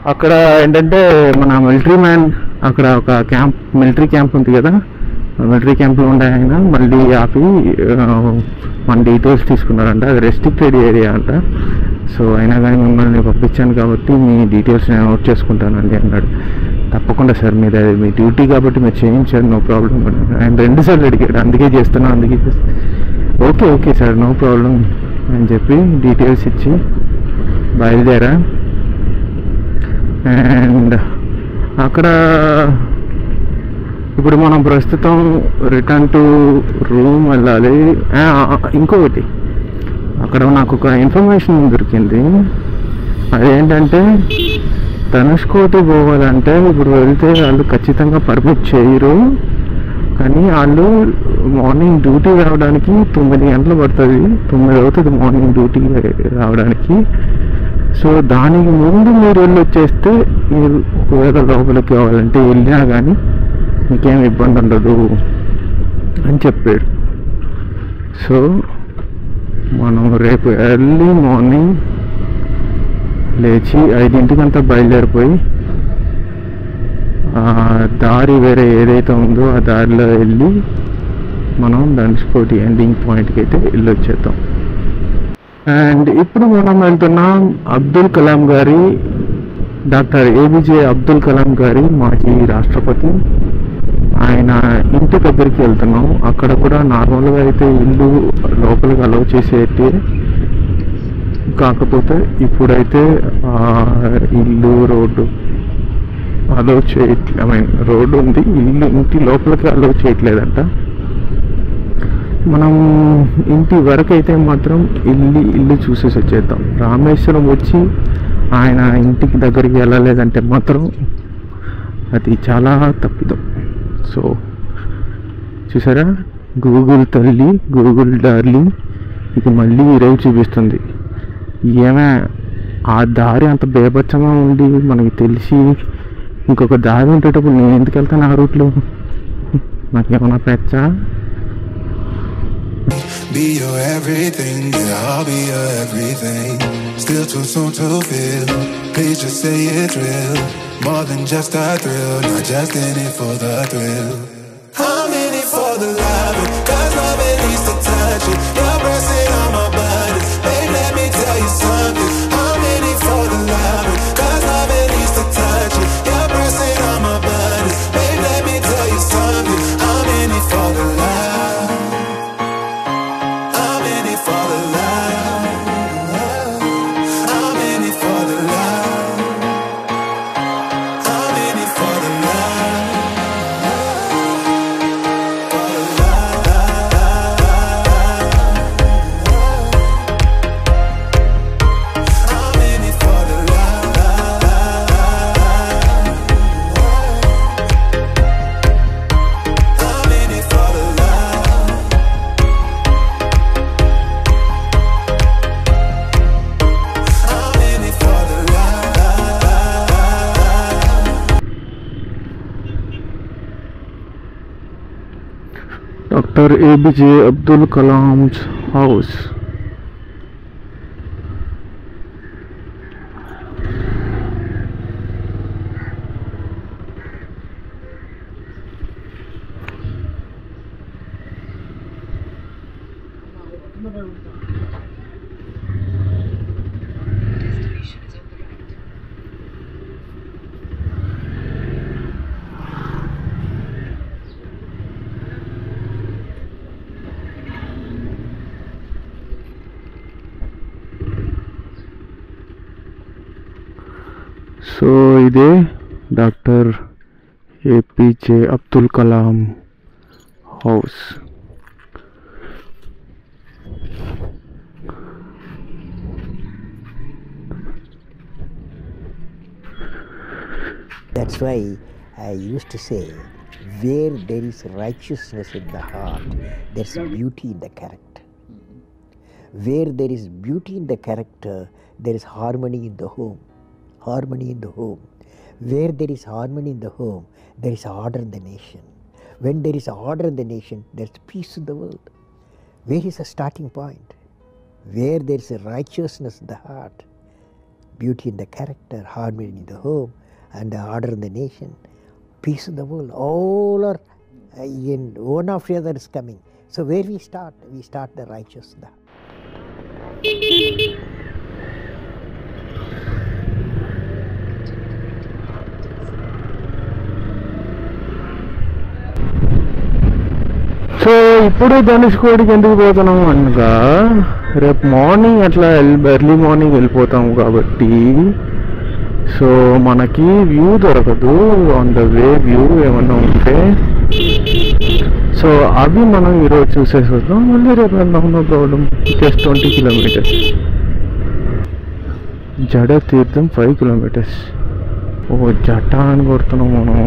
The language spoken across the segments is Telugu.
అక్కడ ఏంటంటే మన మిలిటరీ మ్యాన్ అక్కడ ఒక క్యాంప్, మిలిటరీ క్యాంప్ ఉంది కదా, మిలిటరీ క్యాంప్లో ఉండే ఆయన మళ్ళీ ఆపి మన డీటెయిల్స్ తీసుకున్నారంట. అది రెస్ట్రిక్టెడ్ ఏరియా అంట. సో అయినా కానీ మిమ్మల్ని పంపించాను కాబట్టి మీ డీటెయిల్స్ నేను నోట్ చేసుకుంటానండి అన్నాడు. తప్పకుండా సార్, మీరు మీ డ్యూటీ కాబట్టి మీరు చేయించారు, నో ప్రాబ్లం. ఆయన 2 సార్లు అడిగాడు, అందుకే చేస్తున్నాను, అందుకే చేస్తాను. Okay okay sir, no problem అని చెప్పి డీటెయిల్స్ ఇచ్చి బయలుదేరా. అండ్ అక్కడ ఇప్పుడు మనం ప్రస్తుతం రిటర్న్ టు రూమ్ వెళ్ళాలి. ఇంకొకటి, అక్కడ నాకు ఒక ఇన్ఫర్మేషన్ దొరికింది. అదేంటంటే ధనుష్కోటి పోవాలంటే ఇప్పుడు వెళ్తే వాళ్ళు ఖచ్చితంగా పర్మిట్ చేయరు, కానీ వాళ్ళు మార్నింగ్ డ్యూటీ రావడానికి 9 గంటలు పడుతుంది, 9 అవుతుంది మార్నింగ్ డ్యూటీ రావడానికి. సో దానికి ముందు మీరు వెళ్ళి వచ్చేస్తే మీరు ఒకవేళ లోపలికి కావాలంటే వెళ్ళినా కానీ మీకేం ఇబ్బంది ఉండదు అని చెప్పాడు. సో మనం రేపు ఎర్లీ మార్నింగ్ లేచి 5 బయలుదేరిపోయి దారి వేరే ఏదైతే ఉందో ఆ దారిలో వెళ్ళి మనం ధనుష్కోటి ఎండింగ్ పాయింట్కి అయితే వెళ్ళొచ్చేద్దాం. అండ్ ఇప్పుడు మనం వెళ్తున్నాం అబ్దుల్ కలాం గారి, డాక్టర్ ఏపీజే అబ్దుల్ కలాం గారి మాజీ రాష్ట్రపతి ఆయన ఇంటి దగ్గరికి వెళ్తున్నాం. అక్కడ కూడా నార్మల్గా అయితే ఇల్లు లోపలికి అలౌ చేసేటి, కాకపోతే ఇప్పుడైతే ఇల్లు రోడ్డు అలౌ చేయట్లే. రోడ్డు ఉంది, ఇంటి లోపలికి అలౌ చేయట్లేదంట. మనం ఇంటి వరకు అయితే మాత్రం ఇల్లు చూసేసి వచ్చేద్దాం. రామేశ్వరం వచ్చి ఆయన ఇంటికి దగ్గరికి వెళ్ళలేదంటే మాత్రం అది చాలా తప్పిదం. సో చూసారా, గూగుల్ తల్లి, గూగుల్ డార్లింగ్ ఇది మళ్ళీ ఈరోజు చూపిస్తుంది. ఏమే ఆ దారి అంత బేభత్సంగా ఉండి మనకి తెలిసి ఇంకొక దారి ఉండేటప్పుడు నేను ఎందుకు వెళ్తాను ఆ రూట్లో? నాకేమన్నా పెచ్చా? Be your everything, yeah, I'll be your everything. Still too soon to feel, please just say it's real. More than just a thrill, not just in it for the thrill. I'm in it for the love, cause love it needs to touch it. You're pressing on my buttons, babe, let me tell you something. I'm in it for the love, cause love it needs to touch it. You're pressing on my buttons, babe, let me tell you something. I'm in it for the love. Dr. APJ Abdul Kalam's house. So ఇదే doctor APJ Abdul Kalam house. That's why I used to say, where there is righteousness in the heart, there's beauty in the character. Where there is beauty in the character, there is harmony in the home. Harmony in the home. Where there is harmony in the home, there is order in the nation. When there is order in the nation, there is peace in the world. Where is the starting point? Where there is a righteousness in the heart, beauty in the character, harmony in the home, and order in the nation, peace in the world. All are in one after the other is coming. So where we start? We start the righteousness. So ఇప్పుడు ధనుష్కోడికి ఎందుకు పోతున్నాము అనగా రేపు మార్నింగ్ అట్లా ఎర్లీ మార్నింగ్ వెళ్ళిపోతాము కాబట్టి సో మనకి వ్యూ దొరకదు. ఆన్ ద వే వ్యూ ఏమన్నా ఉంటే సో అవి మనం ఈరోజు చూసేసి వద్దాం. మళ్ళీ రేపు వెళ్దాం, నో ప్రాబ్లం. Just 20 kilometres. జడ తీర్థం 5 కిలోమీటర్స్. ఓ జట అని కొడుతున్నాం మనం.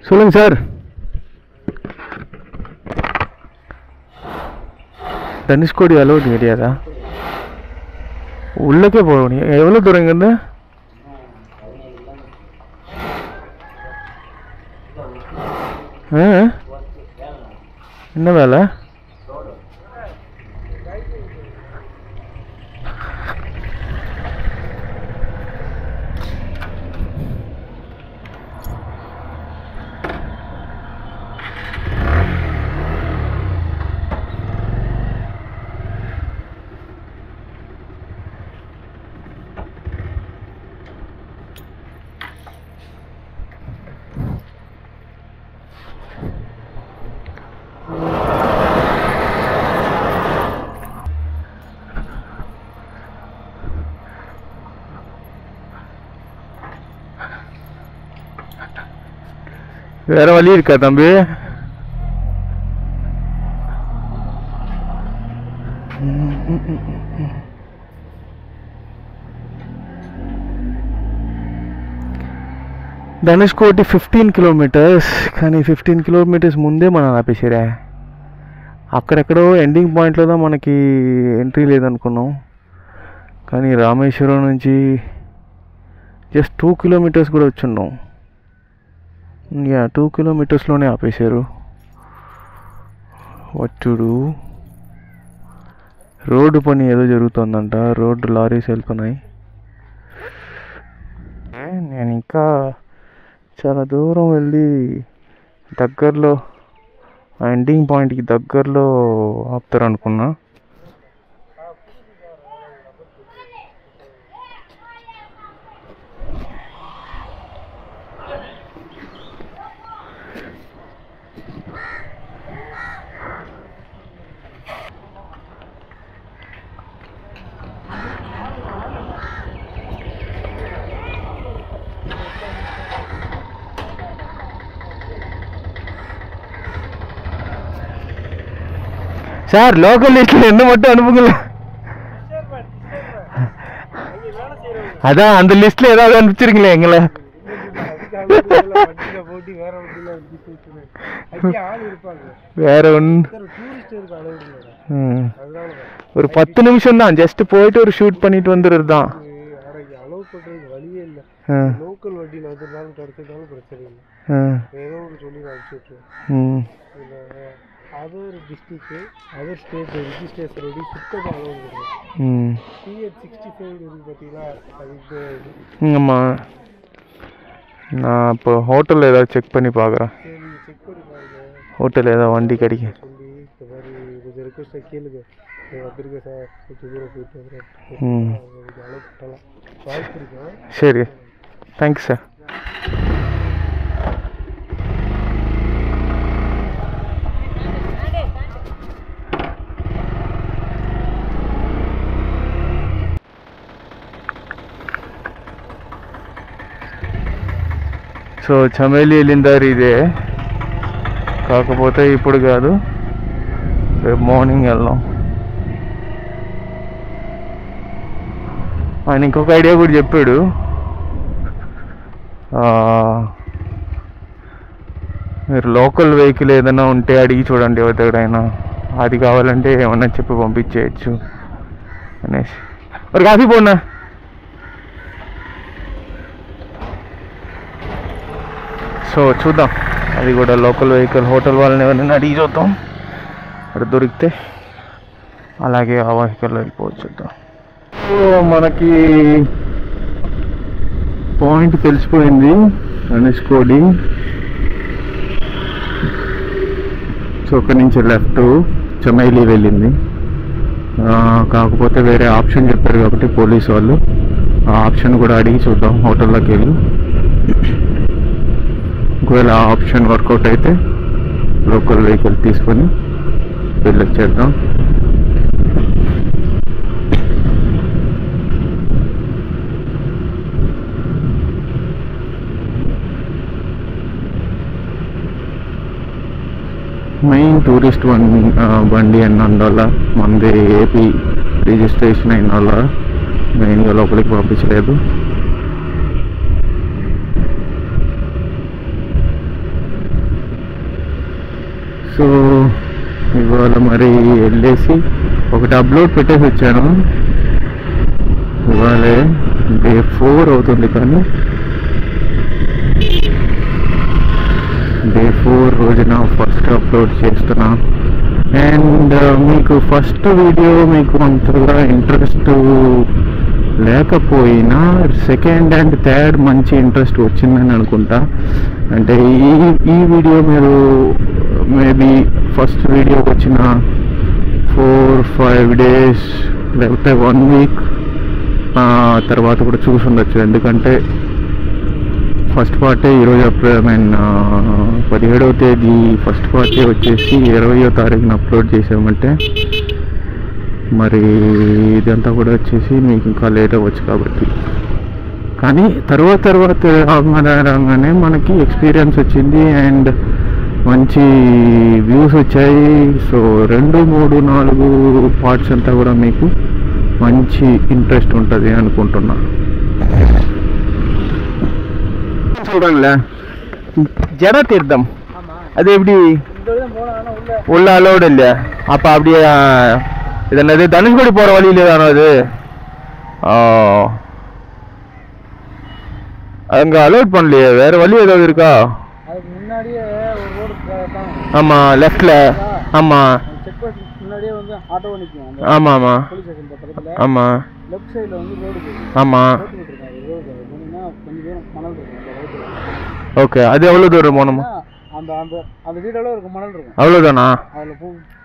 சொல்லுங்க சார். தனுஷ்கோடி அலோடு கிடையாதா? உள்ளக்கே போகணும். எவ்வளோ தூரம் இங்கேருந்து? என்ன வேலை? வேற வழி இருக்கா தம்பி? ధనుష్కోటి 15 కిలోమీటర్స్. కానీ 15 కిలోమీటర్స్ ముందే మనం ఆపేసిరా. అక్కడెక్కడో ఎండింగ్ పాయింట్లో మనకి ఎంట్రీ లేదనుకున్నాం. కానీ రామేశ్వరం నుంచి జస్ట్ 2 కిలోమీటర్స్ కూడా వచ్చున్నాం. 2 కిలోమీటర్స్లోనే ఆపేశారు. వచ్చుడు రోడ్డు పని ఏదో జరుగుతుందంట. రోడ్డు లారీస్ వెళ్తున్నాయి. నేను ఇంకా చాలా దూరం వెళ్ళి దగ్గరలో ఎండింగ్ పాయింట్కి దగ్గరలో ఆపుతారు అనుకున్నా. சார் லோக்கல் லிஸ்ட்ல என்ன மட்டும் அனுப்புங்கள. அதான் அந்த லிஸ்ட்ல ஏதாவது அனுப்பிச்சிருக்கீங்களா எங்களை? வேற ஒன்று ஒரு 10 நிமிஷம் தான். ஜஸ்ட் போயிட்டு ஒரு ஷூட் பண்ணிட்டு வந்துடுறது தான். லோக்கல் வண்டியில் வந்துருந்தாலும் கிடைச்சதாலும் பிரச்சனை இல்லை. ஏதோ ஒரு சொல்லி அனுப்பிச்சுட்ருவேன். Other district other state registration ready சுத்தமாக அளவு கிடையாது. டிஎச் 65 இருக்குது பார்த்தீங்களா? அது ஆமாம். நான் இப்போ ஹோட்டலில் ஏதாவது செக் பண்ணி பார்க்குறேன். சரி செக் பண்ணி பாருங்கள். ஹோட்டலில் ஏதாவது வண்டி கிடைக்கும் சொல்லி இந்த மாதிரி கொஞ்சம் ரிக்வஸ்ட்டாக கேளுங்க. வந்துருங்க சார், கொஞ்சம் தூரம் போயிட்டு வந்துடுறேன். அளவு பண்ணலாம் வாய்ப்பு இருக்கேன். சரி, தேங்க்ஸ் சார். సో చమేలి వెళ్ళిన దారి ఇదే, కాకపోతే ఇప్పుడు కాదు, రేపు మార్నింగ్ వెళ్దాం. ఆయన ఇంకొక ఐడియా కూడా చెప్పాడు. మీరు లోకల్ వెహికల్ ఏదైనా ఉంటే అడిగి చూడండి ఎవరి దగ్గరైనా, అది కావాలంటే ఏమన్నా చెప్పి పంపించేయచ్చు అనేసి. మరి కాఫీ పోనా. సో చూద్దాం, అది కూడా లోకల్ వెహికల్ హోటల్ వాళ్ళని ఎవరైనా అడిగి చూద్దాం, అక్కడ దొరికితే అలాగే ఆ వెహికల్లో వెళ్ళిపోవచ్చు. చూద్దాం. సో మనకి పాయింట్ తెలిసిపోయింది ధనుష్కోడి. సో అక్కడి నుంచి లెఫ్ట్ చమైలి వెళ్ళింది. కాకపోతే వేరే ఆప్షన్ చెప్పారు కాబట్టి పోలీస్ వాళ్ళు, ఆ ఆప్షన్ కూడా అడిగి చూద్దాం హోటల్లోకి వెళ్ళి. ఒకవేళ ఆ ఆప్షన్ వర్కౌట్ అయితే లోకల్ వెహికల్ తీసుకొని వెళ్ళొచ్చేద్దాం. మెయిన్ టూరిస్ట్ బండి అన్నందువల్ల మనది ఏపీ రిజిస్ట్రేషన్ అయిన వల్ల మెయిన్గా లోపలికి పంపించలేదు. సో ఇవాళ మరి వెళ్ళేసి ఒకటి అప్లోడ్ పెట్టేసి వచ్చాను. ఇవాళ డే 4 అవుతుంది, కానీ డే 4 రోజున ఫస్ట్ అప్లోడ్ చేస్తున్నా. అండ్ మీకు ఫస్ట్ వీడియో మీకు అంతగా ఇంట్రెస్ట్ లేకపోయినా సెకండ్ అండ్ థర్డ్ మంచి ఇంట్రెస్ట్ వచ్చిందని అనుకుంటా. అంటే ఈ వీడియో మీరు మేబీ ఫస్ట్ వీడియోకి వచ్చిన 4-5 days లేకపోతే 1 week తర్వాత కూడా చూసి ఉండొచ్చు. ఎందుకంటే ఫస్ట్ పార్టే ఈరోజు 17వ తేదీ ఫస్ట్ పార్టీ వచ్చేసి 20వ తారీఖున అప్లోడ్ చేసామంటే మరి ఇదంతా కూడా వచ్చేసి మీకు ఇంకా లేట్ అవ్వచ్చు. కాబట్టి కానీ తర్వాత రాగానే మనకి ఎక్స్పీరియన్స్ వచ్చింది అండ్ మంచి వ్యూస్ వచ్చాయి. సో 2, 3, 4 పార్ట్స్ అంతా కూడా మీకు మంచి ఇంట్రెస్ట్ ఉంటుంది అనుకుంటున్నా. சொல்றாங்களே ஜட தீர்த்தம் அது எப்படி உள்ள அலோடு இல்லையா? அப்போ அப்படியே இது என்னது தனுஷ்கோடி போகிற வழியிலே தானோ அது? அங்கே அலோட் பண்ணலையே, வேற வழி ஏதாவது இருக்கா? ஆமாம் லெஃப்டில். ஆமாம் ஆமாம் ஆமாம் ஆமாம் ஆமாம். ஓகே, அது எவ்வளோ தூரம் போகணுமா? அந்த வீடெல்லாம் இருக்கும், மணல் இருக்கும், அவ்வளோதானா? அதில்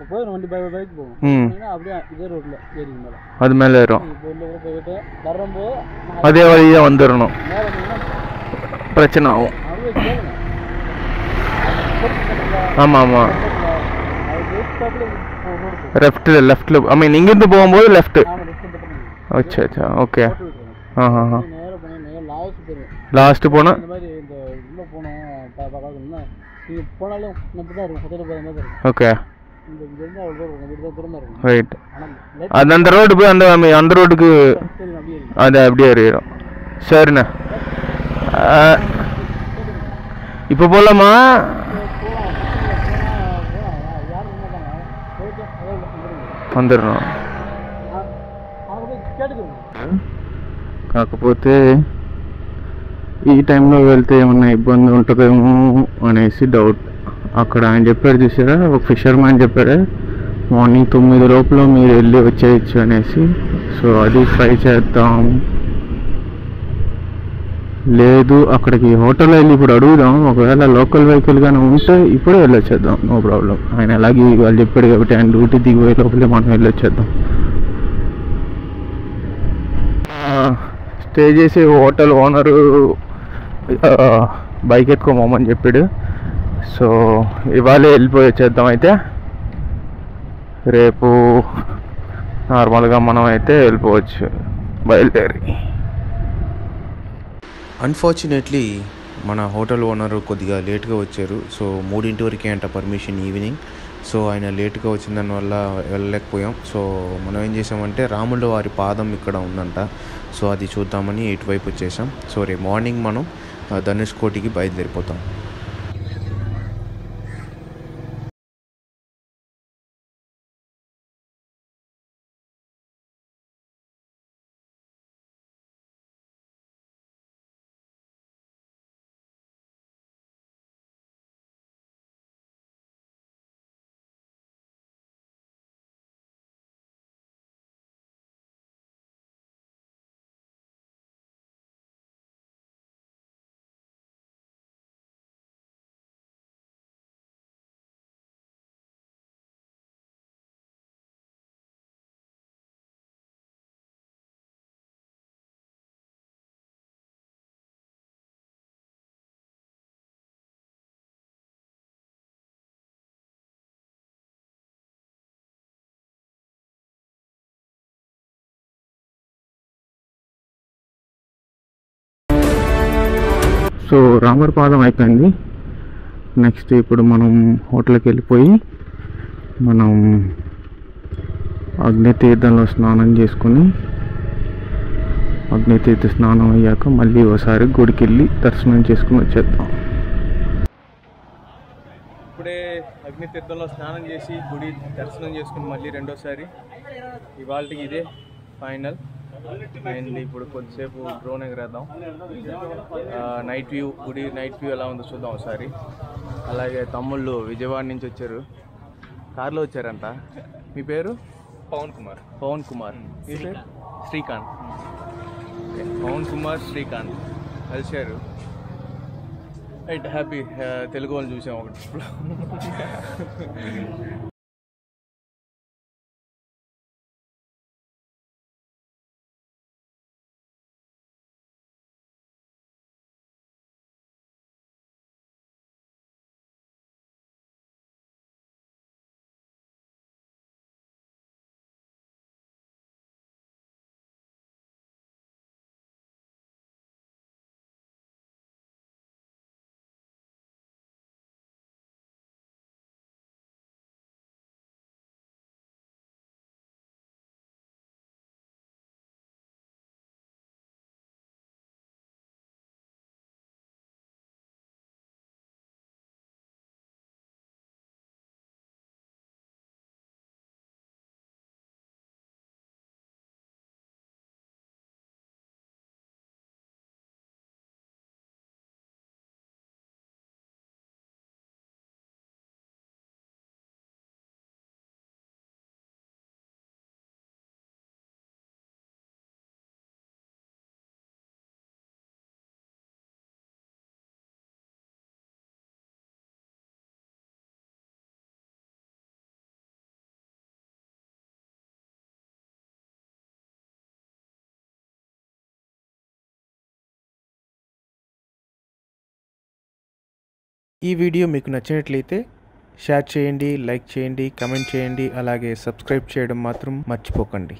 போய் வண்டி பைக் போகும், அப்படியே இதே ரோட்டில் ஏறி மேலே அது மேலே ஏறும். போயிட்டு வரும்போது அதே வழியாக வந்துடணும், பிரச்சனை ஆகும். ஆமாம் ஆமாம், லெஃப்ட்டில் ஐ மீன் இங்கேருந்து போகும்போது லெஃப்ட்டு. அச்சா அச்சா ஓகே. லாஸ்ட்டு போனால் ஓகே ரைட். அது அந்த ரோடு போய் அந்த ரோட்டுக்கு அது அப்படியே ஏறிடும். சரிண்ணா, இப்போ போகலாமா? வந்துடணும். కాకపోతే ఈ టైంలో వెళ్తే ఏమన్నా ఇబ్బంది ఉంటుందేమో అనేసి డౌట్. అక్కడ ఆయన చెప్పాడు చూసారా, ఒక ఫిషర్ మ్యాన్ చెప్పాడు మార్నింగ్ 9 లోపల మీరు వెళ్ళి వచ్చేయచ్చు అనేసి. సో అది ట్రై చేద్దాం. లేదు అక్కడికి హోటల్లో వెళ్ళి ఇప్పుడు అడుగుదాం, ఒకవేళ లోకల్ వెహికల్ కానీ ఉంటే ఇప్పుడే వెళ్ళొచ్చేద్దాం, నో ప్రాబ్లం. ఆయన అలాగే వాళ్ళు చెప్పాడు కాబట్టి ఆయన డ్యూటీ దిగిపోయే లోపలే మనం వెళ్ళొచ్చేద్దాం. స్టే చేసే హోటల్ ఓనరు బైక్ ఎత్తుకోమని చెప్పాడు. సో ఇవాళే వెళ్ళిపోయి వచ్చేద్దాం. అయితే రేపు నార్మల్గా మనం అయితే వెళ్ళిపోవచ్చు బయలుదేరి. అన్ఫార్చునేట్లీ మన హోటల్ ఓనరు కొద్దిగా లేట్గా వచ్చారు. సో 3 వరకే అంట పర్మిషన్ ఈవినింగ్. సో ఆయన లేట్గా వచ్చిన దానివల్ల వెళ్ళలేకపోయాం. సో మనం ఏం చేసామంటే రాముల వారి పాదం ఇక్కడ ఉందంట, సో అది చూద్దామని ఇటువైపు వచ్చేసాం. సో రేపు మార్నింగ్ మనం ధనుష్కోటికి బయలుదేరిపోతాం. సో రామర్పాదం అయిపోయింది. నెక్స్ట్ ఇప్పుడు మనం హోటల్కి వెళ్ళిపోయి మనం అగ్నితీర్థంలో స్నానం చేసుకుని అగ్నితీర్థ స్నానం అయ్యాక మళ్ళీ ఒకసారి గుడికి వెళ్ళి దర్శనం చేసుకుని వచ్చేద్దాం. ఇప్పుడే అగ్నితీర్థంలో స్నానం చేసి గుడి దర్శనం చేసుకుని మళ్ళీ రెండోసారి ఇవాళకి ఇదే ఫైనల్. అండ్ ఇప్పుడు కొద్దిసేపు డ్రోన్ ఎగరేద్దాం. నైట్ వ్యూ, గుడి నైట్ వ్యూ ఎలా ఉందో చూద్దాం ఒకసారి. అలాగే తమ్ముళ్ళు విజయవాడ నుంచి వచ్చారు, కార్లో వచ్చారంట. మీ పేరు? పవన్ కుమార్. మీ పేరు? శ్రీకాంత్. పవన్ కుమార్, శ్రీకాంత్ కలిశారు. Right, happy. తెలుగు వాళ్ళు చూసాం ఒకటి ఇప్పుడు. ఈ వీడియో మీకు నచ్చినట్లయితే షేర్ చేయండి, లైక్ చేయండి, కమెంట్ చేయండి, అలాగే సబ్స్క్రైబ్ చేయడం మాత్రం మర్చిపోకండి.